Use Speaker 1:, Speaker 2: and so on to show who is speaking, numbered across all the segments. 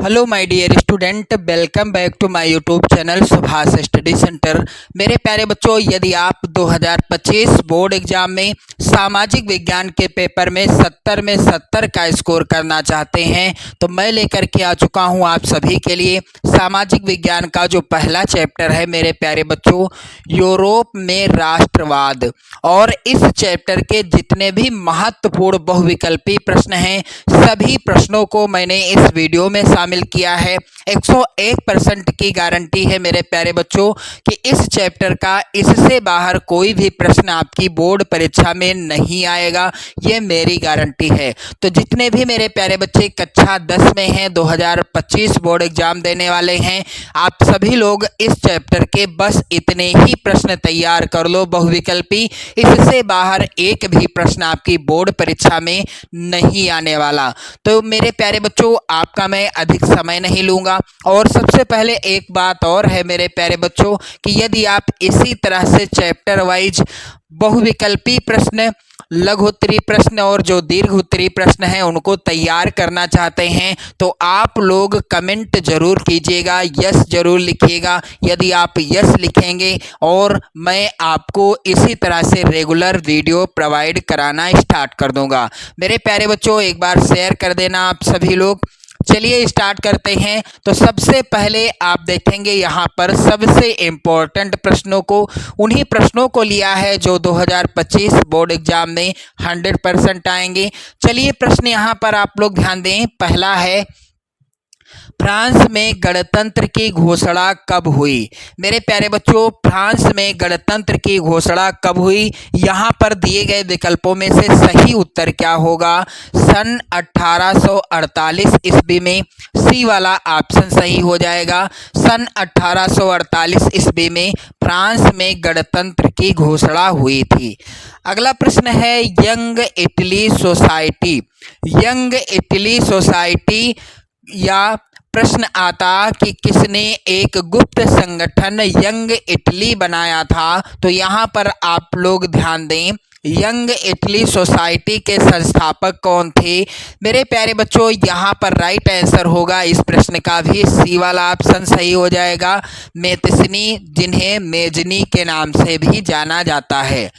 Speaker 1: Hello my dear student, welcome back to my YouTube channel Subhash study centre. मेरे प्यारे बच्चों, यदि आप 2025 बोर्ड एग्जाम में सामाजिक विज्ञान के पेपर में 70 में 70 का स्कोर करना चाहते हैं तो मैं लेकर के आ चुका हूं आप सभी के लिए सामाजिक विज्ञान का जो पहला चैप्टर है मेरे प्यारे बच्चों, यूरोप में राष्ट्रवाद। और इस चैप्टर के जितने भी महत्वपूर्ण बहुविकल्पी प्रश्न हैं सभी प्रश्नों को मैंने इस वीडियो में शामिल किया है। 101% की गारंटी है मेरे प्यारे बच्चों कि इस चैप्टर का इससे बाहर कोई भी प्रश्न आपकी बोर्ड परीक्षा में नहीं आएगा, ये मेरी गारंटी है। तो जितने भी मेरे प्यारे बच्चे कक्षा 10 में हैं, 2025 बोर्ड एग्जाम देने वाले हैं, आप सभी लोग इस चैप्टर के बस इतने ही प्रश्न तैयार कर लो बहुविकल्पी। इससे बाहर एक भी प्रश्न आपकी बोर्ड परीक्षा में नहीं आने वाला। तो मेरे प्यारे बच्चों, आपका मैं अधिक समय नहीं लूंगा। और सबसे पहले एक बात और है मेरे प्यारे बच्चों कि यदि आप इसी तरह से चैप्टर वाइज बहुविकल्पी प्रश्न, लघुत्तरी प्रश्न और जो दीर्घ उत्तरी प्रश्न हैं उनको तैयार करना चाहते हैं तो आप लोग कमेंट जरूर कीजिएगा, यस जरूर लिखिएगा। यदि आप यस लिखेंगे और मैं आपको इसी तरह से रेगुलर वीडियो प्रोवाइड कराना स्टार्ट कर दूंगा। मेरे प्यारे बच्चों, एक बार शेयर कर देना आप सभी लोग। चलिए स्टार्ट करते हैं। तो सबसे पहले आप देखेंगे यहाँ पर सबसे इम्पोर्टेंट प्रश्नों को, उन्हीं प्रश्नों को लिया है जो 2025 बोर्ड एग्जाम में 100% आएंगे। चलिए प्रश्न यहाँ पर आप लोग ध्यान दें। पहला है, फ्रांस में गणतंत्र की घोषणा कब हुई? मेरे प्यारे बच्चों, फ्रांस में गणतंत्र की घोषणा कब हुई? यहाँ पर दिए गए विकल्पों में से सही उत्तर क्या होगा? सन 1848 ईस्वी में। सी वाला ऑप्शन सही हो जाएगा। सन 1848 ईस्वी में फ्रांस में गणतंत्र की घोषणा हुई थी। अगला प्रश्न है, young Italy society. Young Italy society या प्रश्न आता कि किसने एक गुप्त संगठन यंग इटली बनाया था? तो यहाँ पर आप लोग ध्यान दें, यंग इटली सोसाइटी के संस्थापक कौन थे? मेरे प्यारे बच्चों, यहाँ पर राइट आंसर होगा इस प्रश्न का भी सी वाला ऑप्शन सही हो जाएगा। मेतिसनी, जिन्हें मेजनी के नाम से भी जाना जाता है।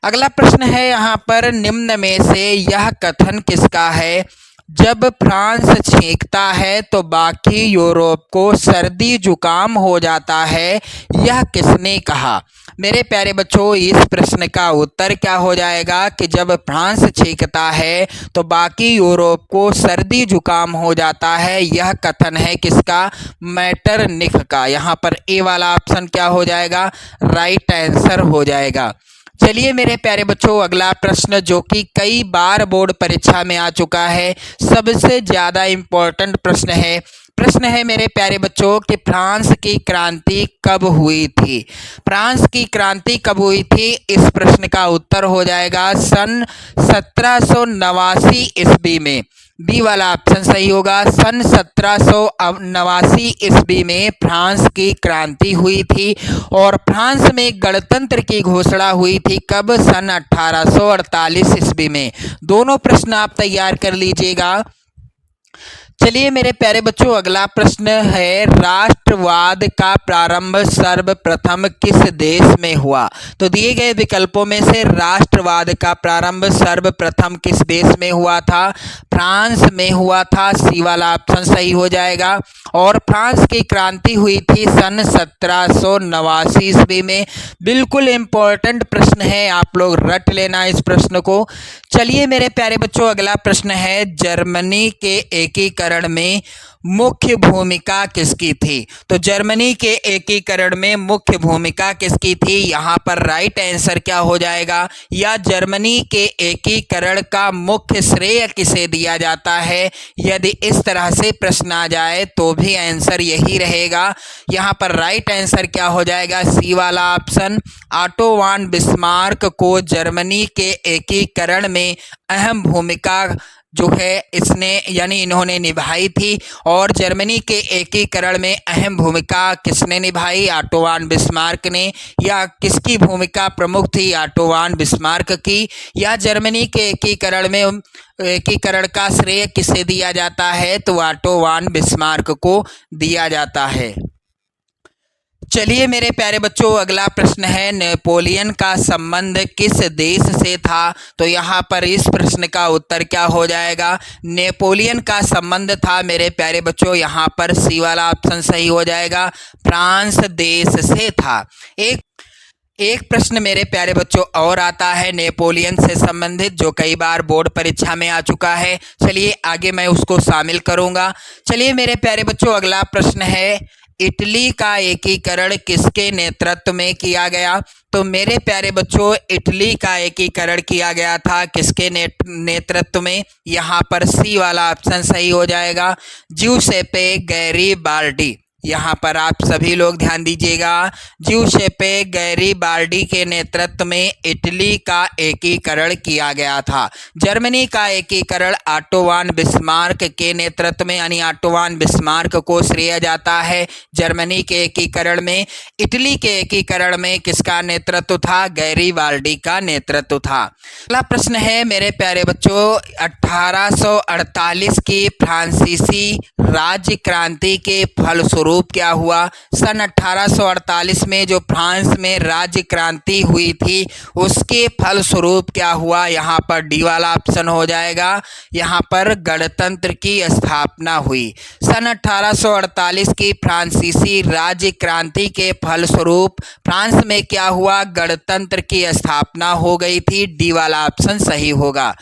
Speaker 1: अगला प्रश्न है यहाँ पर, निम्न में से यह कथन किसका है? जब फ्रांस छींकता है तो बाकी यूरोप को सर्दी जुकाम हो जाता है, यह किसने कहा? मेरे प्यारे बच्चों, इस प्रश्न का उत्तर क्या हो जाएगा कि जब फ्रांस छींकता है तो बाकी यूरोप को सर्दी जुकाम हो जाता है, यह कथन है किसका? मैटरनिख का। यहाँ पर ए वाला ऑप्शन क्या हो जाएगा? राइट आंसर हो जाएगा। चलिए मेरे प्यारे बच्चों, अगला प्रश्न जो कि कई बार बोर्ड परीक्षा में आ चुका है, सबसे ज़्यादा इम्पोर्टेंट प्रश्न है। प्रश्न है मेरे प्यारे बच्चों कि फ्रांस की क्रांति कब हुई थी? फ्रांस की क्रांति कब हुई थी? इस प्रश्न का उत्तर हो जाएगा सन 1789 ईस्वी में। बी वाला ऑप्शन सही होगा। सन 1789 ईस्वी में फ्रांस की क्रांति हुई थी। और फ्रांस में गणतंत्र की घोषणा हुई थी कब? सन 1848 ईस्वी में। दोनों प्रश्न आप तैयार कर लीजिएगा। चलिए मेरे प्यारे बच्चों, अगला प्रश्न है, राष्ट्रवाद का प्रारंभ सर्वप्रथम किस देश में हुआ? तो दिए गए विकल्पों में से राष्ट्रवाद का प्रारंभ सर्वप्रथम किस देश में हुआ था? फ्रांस में हुआ था। सी वाला ऑप्शन सही हो जाएगा। और फ्रांस की क्रांति हुई थी सन 1789 ईस्वी में। बिल्कुल इम्पोर्टेंट प्रश्न है, आप लोग रट लेना इस प्रश्न को। चलिए मेरे प्यारे बच्चों, अगला प्रश्न है, जर्मनी के एकीकरण में मुख्य भूमिका किसकी थी? तो जर्मनी के एकीकरण में मुख्य भूमिका किसकी थी? यहाँ पर राइट आंसर क्या हो जाएगा? या जर्मनी के एकीकरण का मुख्य श्रेय किसे दिया जाता है? यदि इस तरह से प्रश्न आ जाए तो भी आंसर यही रहेगा। यहाँ पर राइट आंसर क्या हो जाएगा? सी वाला ऑप्शन। ऑटो वान बिस्मार्क को जर्मनी के एकीकरण में अहम भूमिका जो है इसने यानी इन्होंने निभाई थी। और जर्मनी के एकीकरण में अहम भूमिका किसने निभाई? ऑटो वान बिस्मार्क ने। या किसकी भूमिका प्रमुख थी? ऑटो वान बिस्मार्क की। या जर्मनी के एकीकरण का श्रेय किसे दिया जाता है? तो ऑटो वान बिस्मार्क को दिया जाता है। चलिए मेरे प्यारे बच्चों, अगला प्रश्न है, नेपोलियन का संबंध किस देश से था? तो यहाँ पर इस प्रश्न का उत्तर क्या हो जाएगा? नेपोलियन का संबंध था मेरे प्यारे बच्चों, यहाँ पर सी वाला ऑप्शन सही हो जाएगा, फ्रांस देश से था। एक प्रश्न मेरे प्यारे बच्चों और आता है नेपोलियन से संबंधित, जो कई बार बोर्ड परीक्षा में आ चुका है। चलिए आगे मैं उसको शामिल करूंगा। चलिए मेरे प्यारे बच्चों, अगला प्रश्न है, इटली का एकीकरण किसके नेतृत्व में किया गया? तो मेरे प्यारे बच्चों, इटली का एकीकरण किया गया था किसके नेतृत्व में? यहाँ पर सी वाला ऑप्शन सही हो जाएगा, ज्यूसेप्पे गैरिबाल्डी। यहाँ पर आप सभी लोग ध्यान दीजिएगा, ज्यूसेप्पे गैरिबाल्डी के नेतृत्व में इटली का एकीकरण किया गया था। जर्मनी का एकीकरण ऑटो वान बिस्मार्क के नेतृत्व में, यानी ऑटो वान बिस्मार्क को श्रेय जाता है जर्मनी के एकीकरण में। इटली के एकीकरण में किसका नेतृत्व था? गैरिबाल्डी का नेतृत्व था। अगला प्रश्न है मेरे प्यारे बच्चों, 1848 की फ्रांसीसी राज्य क्रांति के फलस्वरूप क्या हुआ? सन 1848 में जो फ्रांस में राज्य क्रांति हुई थी, उसके फलस्वरूप क्या हुआ? यहाँ पर डी वाला ऑप्शन हो जाएगा, यहाँ पर गणतंत्र की स्थापना हुई। सन 1848 की फ्रांसीसी राज्य क्रांति के फलस्वरूप फ्रांस में क्या हुआ? गणतंत्र की स्थापना हो गई थी। डी वाला ऑप्शन सही होगा।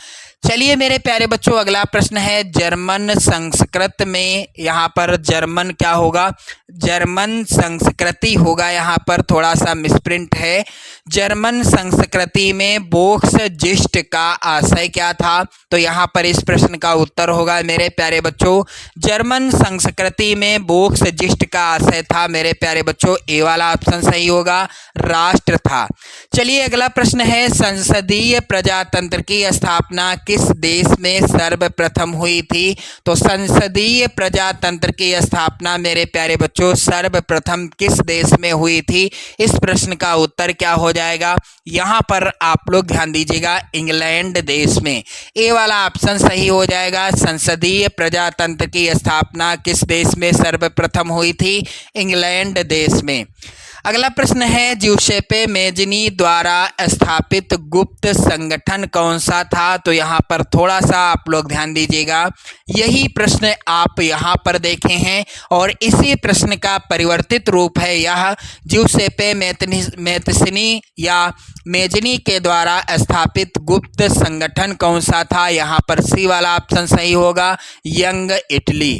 Speaker 1: चलिए मेरे प्यारे बच्चों, अगला प्रश्न है, जर्मन संस्कृत में, यहाँ पर जर्मन क्या होगा? जर्मन संस्कृति होगा, यहाँ पर थोड़ा सा मिसप्रिंट है। जर्मन संस्कृति में बोक्स जिस्ट का आशय क्या था? तो यहाँ पर इस प्रश्न का उत्तर होगा मेरे प्यारे बच्चों, जर्मन संस्कृति में बोक्स जिस्ट का आशय था मेरे प्यारे बच्चों, ए वाला ऑप्शन सही होगा, राष्ट्र था। चलिए अगला प्रश्न है, संसदीय प्रजातंत्र की स्थापना किस देश में सर्वप्रथम हुई थी? तो संसदीय प्रजातंत्र की स्थापना मेरे प्यारे बच्चों सर्वप्रथम किस देश में हुई थी? इस प्रश्न का उत्तर क्या हो जाएगा? यहाँ पर आप लोग ध्यान दीजिएगा, इंग्लैंड देश में। ए वाला ऑप्शन सही हो जाएगा, संसदीय प्रजातंत्र की स्थापना किस देश में सर्वप्रथम हुई थी? इंग्लैंड देश में। अगला प्रश्न है, ज्यूसेप्पे मेज़नी द्वारा स्थापित गुप्त संगठन कौन सा था? तो यहाँ पर थोड़ा सा आप लोग ध्यान दीजिएगा, यही प्रश्न आप यहाँ पर देखे हैं और इसी प्रश्न का परिवर्तित रूप है यह, ज्यूसेप्पे मेज़नी या मेज़नी के द्वारा स्थापित गुप्त संगठन कौन सा था? यहाँ पर सी वाला ऑप्शन सही होगा, यंग इटली।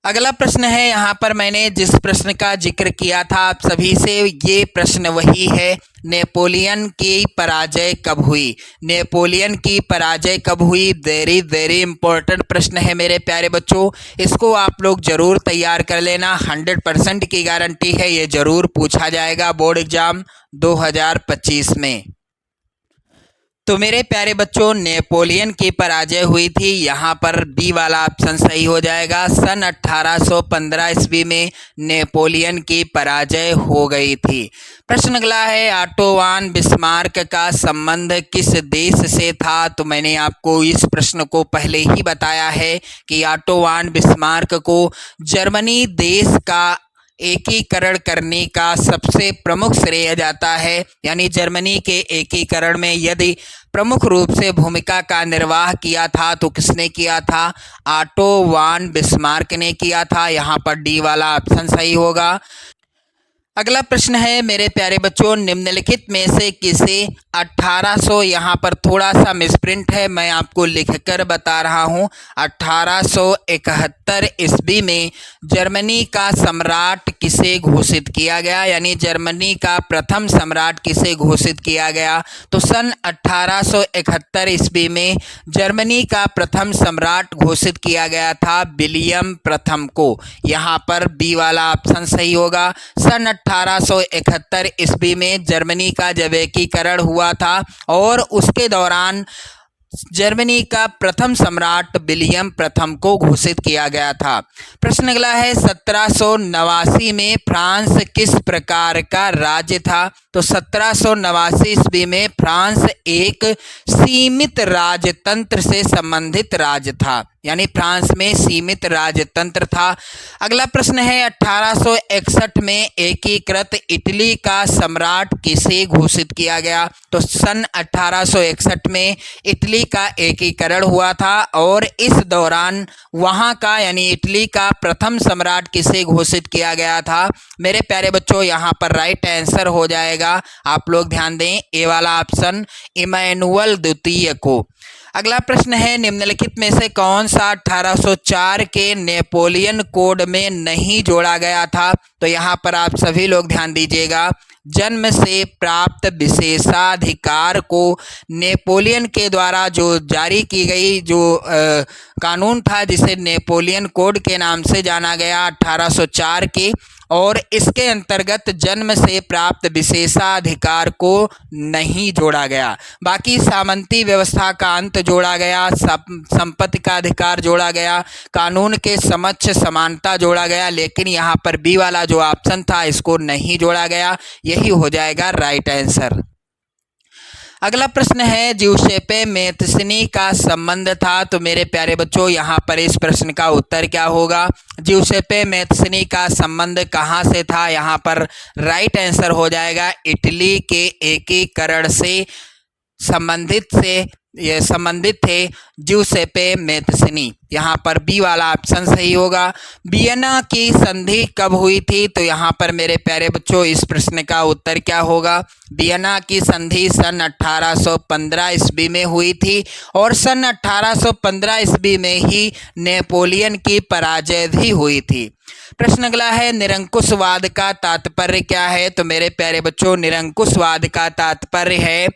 Speaker 1: अगला प्रश्न है, यहाँ पर मैंने जिस प्रश्न का जिक्र किया था आप सभी से, ये प्रश्न वही है, नेपोलियन की पराजय कब हुई? नेपोलियन की पराजय कब हुई? वेरी वेरी इंपॉर्टेंट प्रश्न है मेरे प्यारे बच्चों, इसको आप लोग जरूर तैयार कर लेना, 100% की गारंटी है, ये जरूर पूछा जाएगा बोर्ड एग्जाम 2025 में। तो मेरे प्यारे बच्चों, नेपोलियन की पराजय हुई थी, यहाँ पर डी वाला ऑप्शन सही हो जाएगा, सन 1815 ईस्वी में नेपोलियन की पराजय हो गई थी। प्रश्न अगला है, ऑटो वान बिस्मार्क का संबंध किस देश से था? तो मैंने आपको इस प्रश्न को पहले ही बताया है कि ऑटो वान बिस्मार्क को जर्मनी देश का एकीकरण करने का सबसे प्रमुख श्रेय जाता है, यानी जर्मनी के एकीकरण में यदि प्रमुख रूप से भूमिका का निर्वाह किया था तो किसने किया था? ऑटो वान बिस्मार्क ने किया था। यहाँ पर डी वाला ऑप्शन सही होगा। अगला प्रश्न है मेरे प्यारे बच्चों, निम्नलिखित में से किसे 1800, यहाँ पर थोड़ा सा मिसप्रिंट है, मैं आपको लिखकर बता रहा हूँ, 1871 ईस्वी में जर्मनी का सम्राट किसे घोषित किया गया? यानी जर्मनी का प्रथम सम्राट किसे घोषित किया गया? तो सन 1871 ईस्वी में जर्मनी का प्रथम सम्राट घोषित किया गया था विलियम प्रथम को। यहाँ पर बी वाला ऑप्शन सही होगा। सन 1871 ईस्वी में जर्मनी का जब एकीकरण हुआ था और उसके दौरान जर्मनी का प्रथम सम्राट विलियम प्रथम को घोषित किया गया था। प्रश्न अगला है 1789 में फ्रांस किस प्रकार का राज्य था? तो 1789 ईस्वी में फ्रांस एक सीमित राजतंत्र से संबंधित राज्य था, यानी फ्रांस में सीमित राजतंत्र था। अगला प्रश्न है 1861 में एकीकृत इटली का सम्राट किसे घोषित किया गया? तो सन 1861 में इटली का एकीकरण हुआ था और इस दौरान वहां का यानी इटली का प्रथम सम्राट किसे घोषित किया गया था? मेरे प्यारे बच्चों, यहाँ पर राइट आंसर हो जाएगा, आप लोग ध्यान दें, ए वाला ऑप्शन, इमैनुअल द्वितीय को। अगला प्रश्न है निम्नलिखित में से कौन सा 1804 के नेपोलियन कोड में नहीं जोड़ा गया था? तो यहाँ पर आप सभी लोग ध्यान दीजिएगा, जन्म से प्राप्त विशेषाधिकार को नेपोलियन के द्वारा जो जारी की गई जो कानून था, जिसे नेपोलियन कोड के नाम से जाना गया 1804 के, और इसके अंतर्गत जन्म से प्राप्त विशेषाधिकार को नहीं जोड़ा गया। बाकी सामंती व्यवस्था का अंत जोड़ा गया, संपत्ति का अधिकार जोड़ा गया, कानून के समक्ष समानता जोड़ा गया, लेकिन यहाँ पर बी वाला जो ऑप्शन था इसको नहीं जोड़ा गया। यही हो जाएगा राइट आंसर। अगला प्रश्न है ज्यूसेppe मैत्सिनी का संबंध था। तो मेरे प्यारे बच्चों, यहाँ पर इस प्रश्न का उत्तर क्या होगा? ज्यूसेppe मैत्सिनी का संबंध कहाँ से था? यहाँ पर राइट आंसर हो जाएगा इटली के एकीकरण से संबंधित थे ज्यूसेppe मैत्सिनी। यहाँ पर बी वाला ऑप्शन सही होगा। वियना की संधि कब हुई थी? तो यहाँ पर मेरे प्यारे बच्चों इस प्रश्न का उत्तर क्या होगा? वियना की संधि सन 1815 ईस्वी में हुई थी और सन 1815 ईस्वी में ही नेपोलियन की पराजय भी हुई थी। प्रश्न अगला है निरंकुशवाद का तात्पर्य क्या है? तो मेरे प्यारे बच्चों, निरंकुशवाद का तात्पर्य है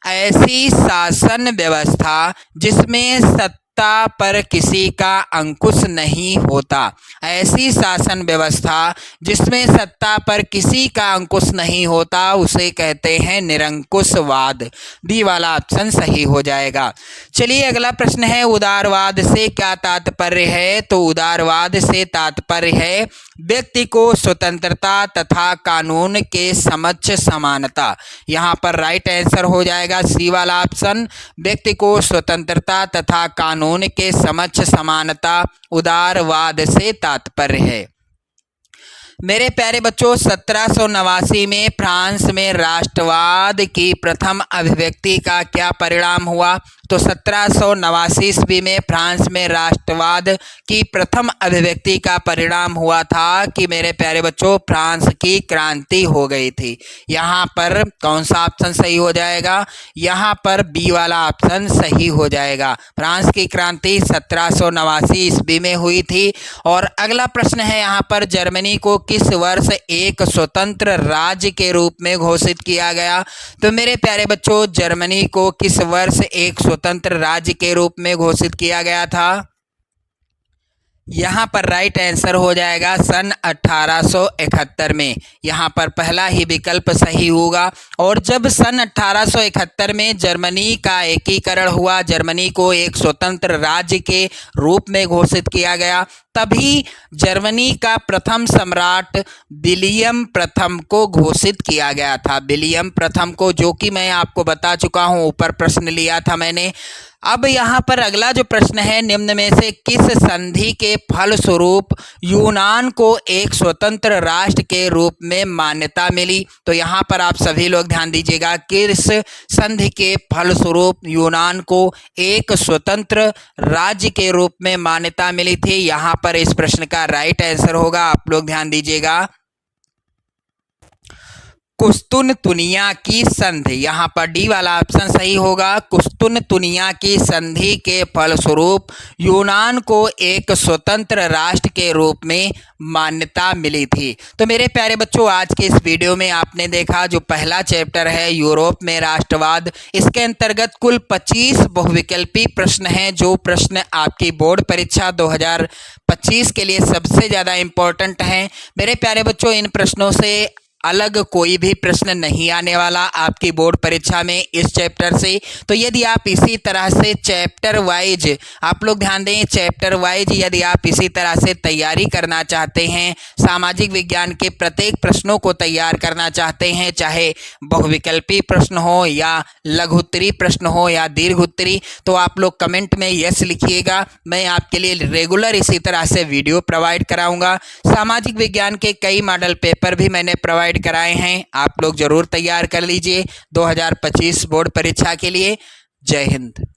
Speaker 1: ऐसी शासन व्यवस्था जिसमें सत्ता पर किसी का अंकुश नहीं होता। ऐसी शासन व्यवस्था जिसमें सत्ता पर किसी का अंकुश नहीं होता उसे कहते हैं निरंकुशवाद। बी वाला ऑप्शन सही हो जाएगा। चलिए अगला प्रश्न है उदारवाद से क्या तात्पर्य है? तो उदारवाद से तात्पर्य है व्यक्ति को स्वतंत्रता तथा कानून के समक्ष समानता। यहाँ पर राइट आंसर हो जाएगा सी वाला ऑप्शन, व्यक्ति को स्वतंत्रता तथा कानून के समक्ष समानता उदारवाद से तात्पर्य है। मेरे प्यारे बच्चों, 1789 में फ्रांस में राष्ट्रवाद की प्रथम अभिव्यक्ति का क्या परिणाम हुआ? तो 1789 ईस्वी में फ्रांस में राष्ट्रवाद की प्रथम अभिव्यक्ति का परिणाम हुआ था कि मेरे प्यारे बच्चों फ्रांस की क्रांति हो गई थी। यहाँ पर कौन सा ऑप्शन सही हो जाएगा? यहाँ पर बी वाला ऑप्शन सही हो जाएगा। फ्रांस की क्रांति 1789 ईस्वी में हुई थी। और अगला प्रश्न है यहाँ पर जर्मनी को किस वर्ष एक स्वतंत्र राज्य के रूप में घोषित किया गया? तो मेरे प्यारे बच्चों, जर्मनी को किस वर्ष एक स्वतंत्र राज्य के रूप में घोषित किया गया था? यहाँ पर राइट आंसर हो जाएगा सन 1871 में। यहाँ पर पहला ही विकल्प सही होगा। और जब सन 1871 में जर्मनी का एकीकरण हुआ, जर्मनी को एक स्वतंत्र राज्य के रूप में घोषित किया गया, तभी जर्मनी का प्रथम सम्राट विलियम प्रथम को घोषित किया गया था। विलियम प्रथम को, जो कि मैं आपको बता चुका हूँ, ऊपर प्रश्न लिया था मैंने। अब यहाँ पर अगला जो प्रश्न है, निम्न में से किस संधि के फलस्वरूप यूनान को एक स्वतंत्र राष्ट्र के रूप में मान्यता मिली? तो यहाँ पर आप सभी लोग ध्यान दीजिएगा, किस संधि के फलस्वरूप यूनान को एक स्वतंत्र राज्य के रूप में मान्यता मिली थी? यहाँ पर इस प्रश्न का राइट आंसर होगा, आप लोग ध्यान दीजिएगा, कुस्तुनतुनिया की संधि। यहाँ पर डी वाला ऑप्शन सही होगा। कुस्तुनतुनिया की संधि के फलस्वरूप यूनान को एक स्वतंत्र राष्ट्र के रूप में मान्यता मिली थी। तो मेरे प्यारे बच्चों, आज के इस वीडियो में आपने देखा जो पहला चैप्टर है यूरोप में राष्ट्रवाद, इसके अंतर्गत कुल 25 बहुविकल्पी प्रश्न हैं। जो प्रश्न आपकी बोर्ड परीक्षा 2025 के लिए सबसे ज़्यादा इम्पोर्टेंट हैं। मेरे प्यारे बच्चों, इन प्रश्नों से अलग कोई भी प्रश्न नहीं आने वाला आपकी बोर्ड परीक्षा में इस चैप्टर से। तो यदि आप इसी तरह से चैप्टर वाइज, आप लोग ध्यान दें, चैप्टर वाइज यदि आप इसी तरह से तैयारी करना चाहते हैं, सामाजिक विज्ञान के प्रत्येक प्रश्नों को तैयार करना चाहते हैं, चाहे बहुविकल्पी प्रश्न हो या लघुत्तरी प्रश्न हो या दीर्घोत्तरी, तो आप लोग कमेंट में यस लिखिएगा। मैं आपके लिए रेगुलर इसी तरह से वीडियो प्रोवाइड कराऊंगा। सामाजिक विज्ञान के कई मॉडल पेपर भी मैंने प्रोवाइड कराए हैं, आप लोग ज़रूर तैयार कर लीजिए 2025 बोर्ड परीक्षा के लिए। जय हिंद।